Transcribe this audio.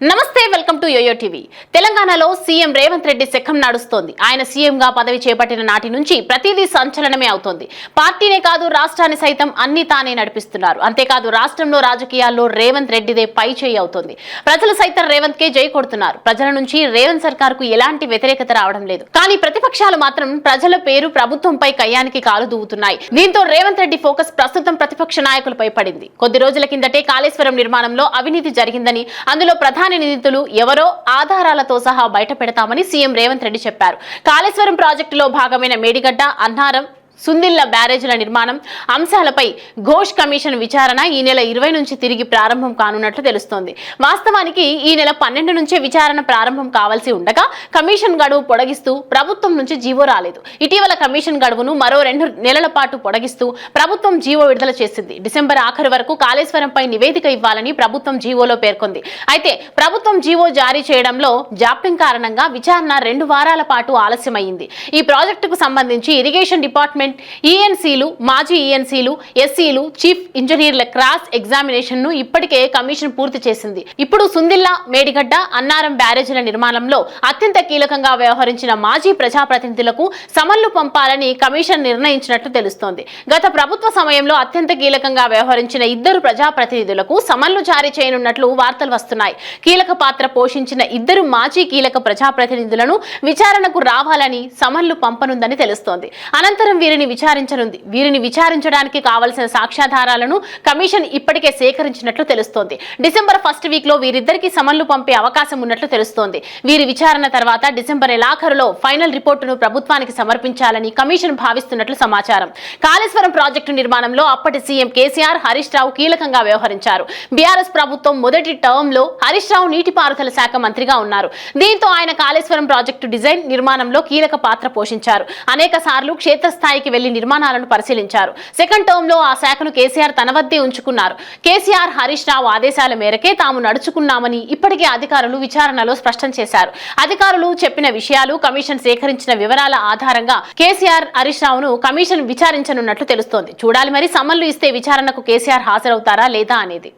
నమస్తే, welcome to yo-yo TV. తెలంగాణలో CM Revanth Reddy శకం నడుస్తోంది. ఆయన సీఎంగా పదవి చేపట్టిన నాటి నుంచి ప్రతిదీ సంచలనమే అవుతోంది. పార్టీనే కాదు, రాష్ట్రాన్ని సైతం అన్ని తానే నడిపిస్తున్నారు. అంతేకాదు రాష్ట్రంలో రాజకీయాల్లో రేవంత్ రెడ్డిదే పై చేయి అవుతోంది. ప్రజలు సైతం రేవంత్ కే జై కొడుతున్నారు. ప్రజల నుంచి రేవంత్ సర్కార్ కు ఎలాంటి వ్యతిరేకత రావడం లేదు. కానీ ప్రతిపక్షాలు మాత్రం ప్రజల పేరు ప్రభుత్వంపై కయ్యానికి కాలు దూవుతున్నాయి. దీంతో రేవంత్ రెడ్డి ఫోకస్ ప్రస్తుతం ప్రతిపక్ష నాయకులపై పడింది. కొద్ది రోజుల కిందటే కాళేశ్వరం నిర్మాణంలో అవినీతి జరిగిందని, అందులో ప్రధాన నిందితులు ఎవరో ఆధారాలతో సహా బయట పెడతామని సీఎం రేవంత్ రెడ్డి చెప్పారు. కాళేశ్వరం ప్రాజెక్టులో భాగమైన మేడిగడ్డ, అన్నారం, సుందిళ్ల బ్యారేజీల నిర్మాణం అంశాలపై ఘోష్ కమిషన్ విచారణ ఈ నెల 20 నుంచి తిరిగి ప్రారంభం కానున్నట్లు తెలుస్తోంది. వాస్తవానికి ఈ నెల 12 నుంచే విచారణ ప్రారంభం కావాల్సి ఉండగా కమిషన్ గడువు పొడిగిస్తూ ప్రభుత్వం నుంచి జీవో రాలేదు. ఇటీవల కమిషన్ గడువును మరో 2 నెలల పాటు పొడిగిస్తూ ప్రభుత్వం జీవో విడుదల చేసింది. డిసెంబర్ ఆఖరు వరకు కాళేశ్వరంపై నివేదిక ఇవ్వాలని ప్రభుత్వం జీవోలో పేర్కొంది. అయితే ప్రభుత్వం జీవో జారీ చేయడంలో జాప్యం కారణంగా విచారణ 2 వారాల పాటు ఆలస్యమైంది. ఈ ప్రాజెక్టుకు సంబంధించి ఇరిగేషన్ డిపార్ట్మెంట్ ఈఎన్సీలు, మాజీ ఈఎన్సీలు, ఎస్సీలు, చీఫ్ ఇంజనీర్ల క్రాస్ ఎగ్జామినేషన్ ను ఇప్పటికే కమిషన్ పూర్తి చేసింది. ఇప్పుడు సుందిల్లా, మేడిగడ్డ, అన్నారం బ్యారేజీల నిర్మాణంలో అత్యంత కీలకంగా వ్యవహరించిన మాజీ ప్రజాప్రతినిధులకు సమన్లు పంపాలని కమిషన్ నిర్ణయించినట్లు తెలుస్తోంది. గత ప్రభుత్వ సమయంలో అత్యంత కీలకంగా వ్యవహరించిన 2 ప్రజాప్రతినిధులకు సమన్లు జారీ చేయనున్నట్లు వార్తలు వస్తున్నాయి. కీలక పాత్ర పోషించిన 2 మాజీ కీలక ప్రజాప్రతినిధులను విచారణకు రావాలని సమన్లు పంపనుందని తెలుస్తోంది. అనంతరం వీరిని విచారించడానికి కావలసిన సాక్ష్యాధారాలను కమిషన్ ఇప్పటికే సేకరించినట్లు తెలుస్తోంది. డిసెంబర్ ఫస్ట్ వీక్ లో వీరిద్దరికి సమన్లు పంపే అవకాశం ఉన్నట్లు తెలుస్తోంది. వీరి విచారణ తర్వాత డిసెంబర్ నెలాఖరులో ఫైనల్ రిపోర్టును ప్రభుత్వానికి సమర్పించాలని కమిషన్ భావిస్తున్నట్లు సమాచారం. కాళేశ్వరం ప్రాజెక్టు నిర్మాణంలో అప్పటి సీఎం కేసీఆర్, హరీష్ రావు కీలకంగా వ్యవహరించారు. బీఆర్ఎస్ ప్రభుత్వం మొదటి టర్మ్ లో హరీష్ రావు నీటిపారుదల శాఖ మంత్రిగా ఉన్నారు. దీంతో ఆయన కాళేశ్వరం ప్రాజెక్టు డిజైన్, నిర్మాణంలో కీలక పాత్ర పోషించారు. అనేక సార్లు క్షేత్రస్థాయికి వెళ్లి నిర్మాణాలను పరిశీలించారు. సెకండ్ టర్మ్ లో ఆ శాఖను కేసీఆర్ తన వద్దే ఉంచుకున్నారు. కేసీఆర్, హరీష్ రావు ఆదేశాల మేరకే తాము నడుచుకున్నామని ఇప్పటికే అధికారులు విచారణలో స్పష్టం చేశారు. అధికారులు చెప్పిన విషయాలు, కమిషన్ సేకరించిన వివరాల ఆధారంగా కేసీఆర్, హరీష్ రావును కమిషన్ విచారించనున్నట్లు తెలుస్తోంది. చూడాలి మరి సమన్లు ఇస్తే విచారణకు కేసీఆర్ హాజరవుతారా లేదా అనేది.